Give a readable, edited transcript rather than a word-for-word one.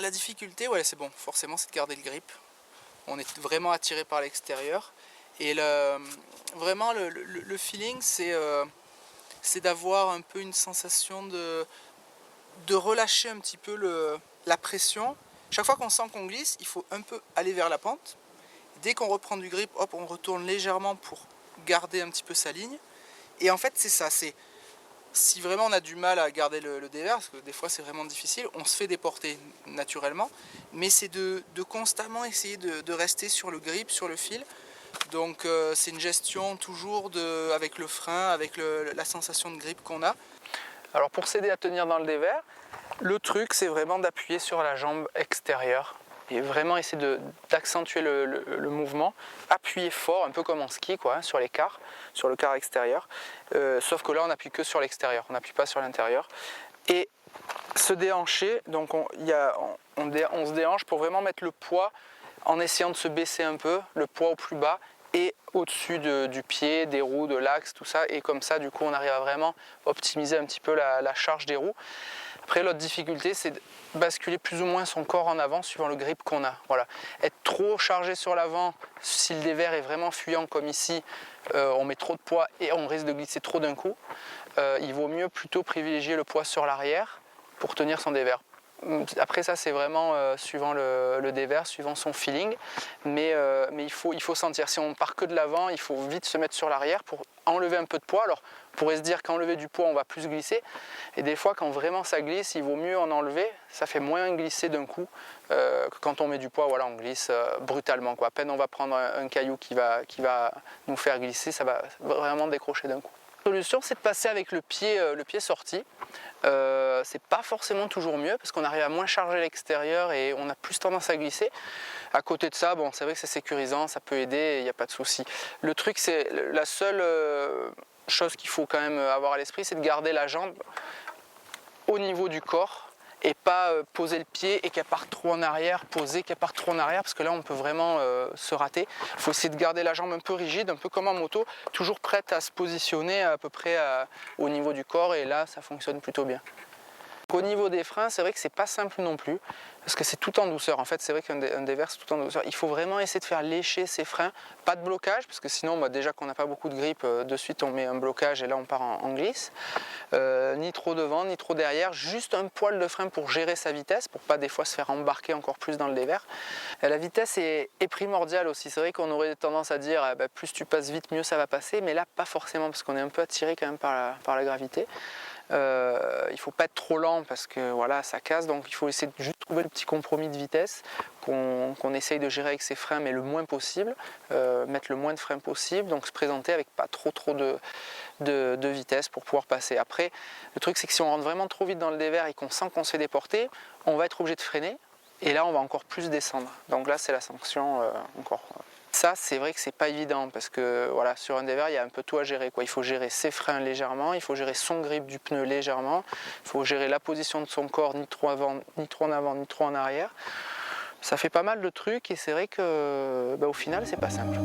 la difficulté, ouais, c'est bon, forcément c'est de garder le grip. On est vraiment attiré par l'extérieur. Et vraiment le feeling, c'est d'avoir un peu une sensation de relâcher un petit peu la pression. Chaque fois qu'on sent qu'on glisse, il faut un peu aller vers la pente. Dès qu'on reprend du grip, hop, on retourne légèrement pour garder un petit peu sa ligne. Et en fait, c'est ça, c'est si vraiment on a du mal à garder le dévers, parce que des fois c'est vraiment difficile, on se fait déporter naturellement, mais c'est de constamment essayer de rester sur le grip, sur le fil. Donc c'est une gestion toujours avec le frein, avec la sensation de grip qu'on a. Alors pour s'aider à tenir dans le dévers, le truc c'est vraiment d'appuyer sur la jambe extérieure et vraiment essayer d'accentuer le mouvement, appuyer fort, un peu comme en ski quoi, hein, sur le quart extérieur, sauf que là on n'appuie que sur l'extérieur, on n'appuie pas sur l'intérieur. Et se déhancher, donc on se déhanche pour vraiment mettre le poids en essayant de se baisser un peu, le poids au plus bas et au-dessus du pied, des roues, de l'axe, tout ça, et comme ça du coup on arrive à vraiment optimiser un petit peu la charge des roues. Après l'autre difficulté c'est de basculer plus ou moins son corps en avant suivant le grip qu'on a. Voilà. Être trop chargé sur l'avant, si le dévers est vraiment fuyant comme ici, on met trop de poids et on risque de glisser trop d'un coup. Il vaut mieux plutôt privilégier le poids sur l'arrière pour tenir son dévers. Après ça c'est vraiment suivant le dévers, suivant son feeling, mais il faut sentir. Si on part que de l'avant, il faut vite se mettre sur l'arrière pour enlever un peu de poids. Alors on pourrait se dire qu'enlever du poids on va plus glisser, et des fois quand vraiment ça glisse, il vaut mieux en enlever, ça fait moins glisser d'un coup que quand on met du poids, voilà, on glisse brutalement quoi. À peine on va prendre un caillou qui va nous faire glisser, ça va vraiment décrocher d'un coup. La solution c'est de passer avec le pied sorti. C'est pas forcément toujours mieux parce qu'on arrive à moins charger l'extérieur et on a plus tendance à glisser. À côté de ça, bon, c'est vrai que c'est sécurisant, ça peut aider, il n'y a pas de souci. Le truc, c'est la seule chose qu'il faut quand même avoir à l'esprit, c'est de garder la jambe au niveau du corps et pas poser le pied et qu'elle parte trop en arrière, poser qu'elle parte trop en arrière, parce que là on peut vraiment se rater. Il faut essayer de garder la jambe un peu rigide, un peu comme en moto, toujours prête à se positionner à peu près au niveau du corps, et là ça fonctionne plutôt bien. Au niveau des freins, c'est vrai que c'est pas simple non plus, parce que c'est tout en douceur. En fait, c'est vrai qu'un dévers, c'est tout en douceur. Il faut vraiment essayer de faire lécher ses freins, pas de blocage, parce que sinon, bah, déjà qu'on n'a pas beaucoup de grip, de suite on met un blocage et là on part en glisse. Ni trop devant, ni trop derrière, juste un poil de frein pour gérer sa vitesse, pour pas des fois se faire embarquer encore plus dans le dévers. La vitesse est primordiale aussi. C'est vrai qu'on aurait tendance à dire bah, plus tu passes vite, mieux ça va passer, mais là pas forcément, parce qu'on est un peu attiré quand même par la gravité. Il ne faut pas être trop lent parce que voilà, ça casse, donc il faut essayer de juste trouver le petit compromis de vitesse qu'on essaye de gérer avec ses freins, mais le moins possible, mettre le moins de freins possible, donc se présenter avec pas trop de vitesse pour pouvoir passer. Après, le truc c'est que si on rentre vraiment trop vite dans le dévers et qu'on sent qu'on se fait déporter, on va être obligé de freiner et là on va encore plus descendre. Donc là c'est la sanction encore. Ça, c'est vrai que c'est pas évident parce que voilà, sur un dévers, il y a un peu tout à gérer, quoi. Il faut gérer ses freins légèrement, il faut gérer son grip du pneu légèrement, il faut gérer la position de son corps, ni trop avant, ni trop en avant, ni trop en arrière. Ça fait pas mal de trucs et c'est vrai que bah, au final, c'est pas simple.